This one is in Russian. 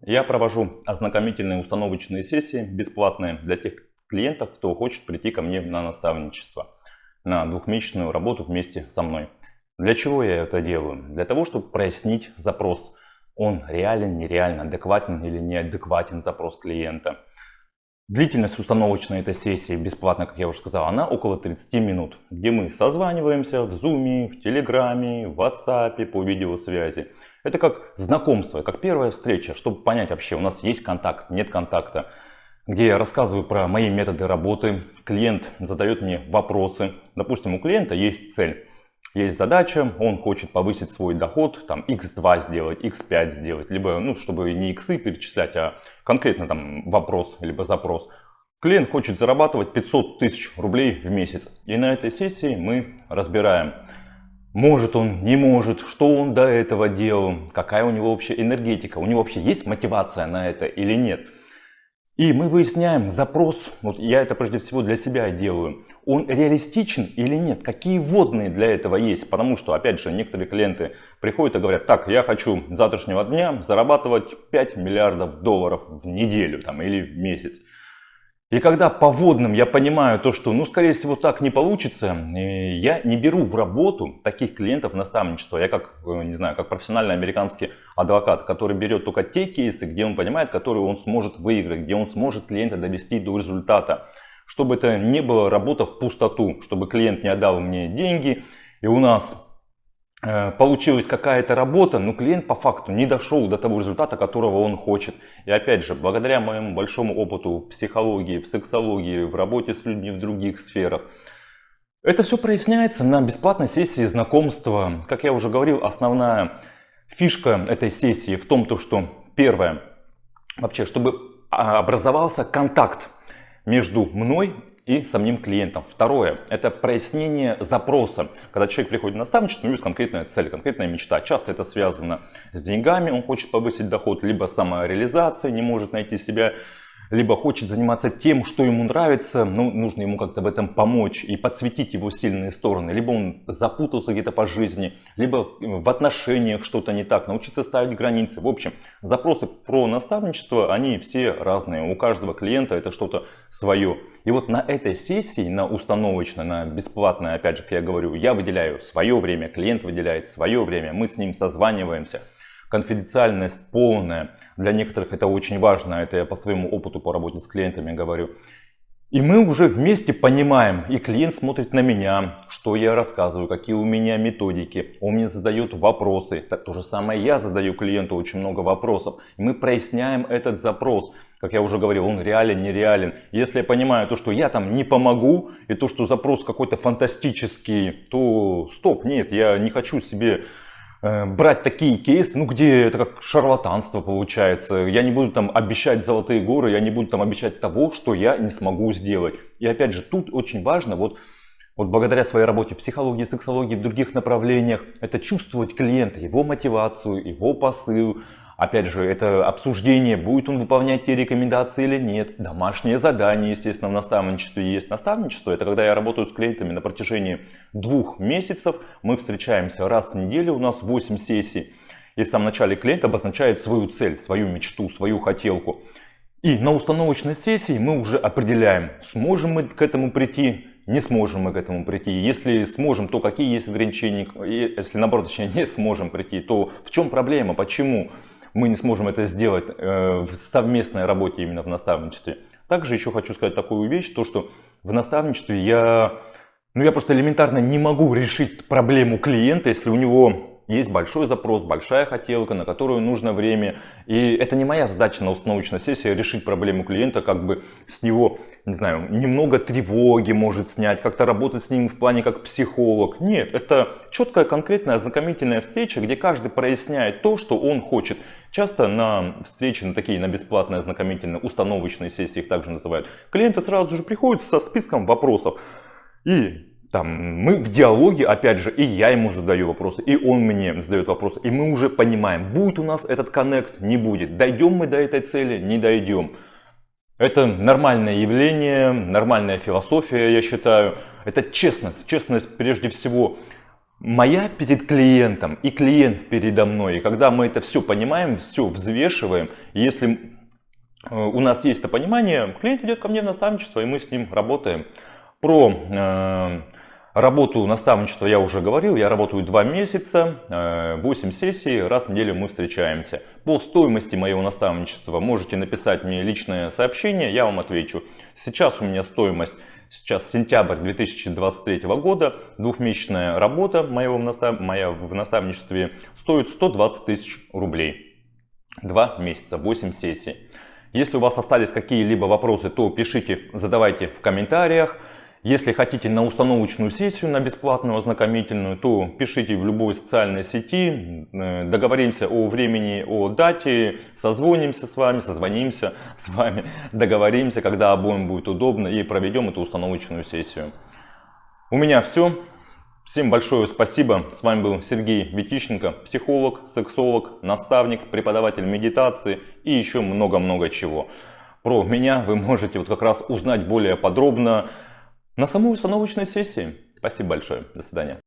Я провожу ознакомительные установочные сессии, бесплатные для тех клиентов, кто хочет прийти ко мне на наставничество, на двухмесячную работу вместе со мной. Для чего я это делаю? Для того, чтобы прояснить запрос. Он реален, нереален, адекватен или неадекватен запрос клиента. Длительность установочной этой сессии бесплатно, как я уже сказал, она около 30 минут, где мы созваниваемся в Zoom, в Телеграме, в WhatsApp, по видеосвязи. Это как знакомство, как первая встреча, чтобы понять вообще, у нас есть контакт, нет контакта. Где я рассказываю про мои методы работы, клиент задает мне вопросы. Допустим, у клиента есть цель. Есть задача, он хочет повысить свой доход, там x2 сделать, x5 сделать, либо, чтобы не иксы перечислять, а конкретно там вопрос, либо запрос. Клиент хочет зарабатывать 500 тысяч рублей в месяц. И на этой сессии мы разбираем, может он, не может, что он до этого делал, какая у него вообще энергетика, у него вообще есть мотивация на это или нет. И мы выясняем запрос, вот я это прежде всего для себя делаю, он реалистичен или нет, какие вводные для этого есть. Потому что, опять же, некоторые клиенты приходят и говорят, так, я хочу с завтрашнего дня зарабатывать 5 миллиардов долларов в неделю там, или в месяц. И когда по вводным я понимаю то, что, скорее всего, так не получится, я не беру в работу таких клиентов наставничества. Я как профессиональный американский адвокат, который берет только те кейсы, где он понимает, которые он сможет выиграть, где он сможет клиента довести до результата. Чтобы это не была работа в пустоту, чтобы клиент не отдал мне деньги, и у нас получилась какая-то работа, но клиент по факту не дошел до того результата, которого он хочет. И опять же, благодаря моему большому опыту в психологии, в сексологии, в работе с людьми в других сферах, это все проясняется на бесплатной сессии знакомства. Как я уже говорил, основная фишка этой сессии в том, что первое, вообще, чтобы образовался контакт между мной и самим клиентом. Второе, это прояснение запроса. Когда человек приходит на наставничество, у него есть конкретная цель, конкретная мечта. Часто это связано с деньгами, он хочет повысить доход, либо самореализацией, не может найти себя, либо хочет заниматься тем, что ему нравится, но нужно ему как-то в этом помочь и подсветить его сильные стороны. Либо он запутался где-то по жизни, либо в отношениях что-то не так, научиться ставить границы. В общем, запросы про наставничество, они все разные. У каждого клиента это что-то свое. И вот на этой сессии, на установочной, на бесплатной, опять же, как я говорю, я выделяю свое время, клиент выделяет свое время, мы с ним созваниваемся. Конфиденциальность полная. Для некоторых это очень важно. Это я по своему опыту по работе с клиентами говорю. И мы уже вместе понимаем, и клиент смотрит на меня, что я рассказываю, какие у меня методики. Он мне задает вопросы. То же самое я задаю клиенту очень много вопросов. И мы проясняем этот запрос. Как я уже говорил, он реален, нереален. Если я понимаю то, что я там не помогу, и то, что запрос какой-то фантастический, то стоп, нет, я не хочу себе брать такие кейсы, где это как шарлатанство получается. Я не буду там обещать золотые горы, я не буду там обещать того, что я не смогу сделать. И опять же, тут очень важно, вот благодаря своей работе в психологии, сексологии, в других направлениях, это чувствовать клиента, его мотивацию, его посыл. Опять же, это обсуждение, будет он выполнять те рекомендации или нет. Домашнее задание, естественно, в наставничестве есть. Наставничество — это когда я работаю с клиентами на протяжении 2 месяцев. Мы встречаемся раз в неделю, у нас 8 сессий. И в самом начале клиент обозначает свою цель, свою мечту, свою хотелку. И на установочной сессии мы уже определяем, сможем мы к этому прийти, не сможем мы к этому прийти. Если сможем, то какие есть ограничения. Если наоборот, точнее, не сможем прийти, то в чем проблема, почему мы не сможем это сделать в совместной работе именно в наставничестве. Также еще хочу сказать такую вещь, то что в наставничестве я просто элементарно не могу решить проблему клиента, если у него есть большой запрос, большая хотелка, на которую нужно время. И это не моя задача на установочной сессии решить проблему клиента, как бы с него, немного тревоги может снять, как-то работать с ним в плане как психолог. Нет, это четкая, конкретная, ознакомительная встреча, где каждый проясняет то, что он хочет. Часто на встречи, на бесплатные ознакомительные, установочные сессии их также называют, клиенты сразу же приходят со списком вопросов. И мы в диалоге, опять же, и я ему задаю вопросы, и он мне задает вопросы. И мы уже понимаем, будет у нас этот коннект, не будет. Дойдем мы до этой цели, не дойдем. Это нормальное явление, нормальная философия, я считаю. Это честность. Честность прежде всего моя перед клиентом и клиент передо мной. И когда мы это все понимаем, все взвешиваем, если у нас есть это понимание, клиент идет ко мне в наставничество, и мы с ним работаем. Про работу наставничества я уже говорил, я работаю 2 месяца, 8 сессий, раз в неделю мы встречаемся. По стоимости моего наставничества можете написать мне личное сообщение, я вам отвечу. Сейчас у меня стоимость, сейчас сентябрь 2023 года, 2-месячная работа моя в наставничестве стоит 120 тысяч рублей. 2 месяца, 8 сессий. Если у вас остались какие-либо вопросы, то пишите, задавайте в комментариях. Если хотите на установочную сессию, на бесплатную ознакомительную, то пишите в любой социальной сети, договоримся о времени, о дате, созвонимся с вами, созвонимся с вами, договоримся, когда обоим будет удобно, и проведем эту установочную сессию. У меня все. Всем большое спасибо. С вами был Сергей Витищенко, психолог, сексолог, наставник, преподаватель медитации и еще много-много чего. Про меня вы можете вот как раз узнать более подробно на самой установочной сессии. Спасибо большое. До свидания.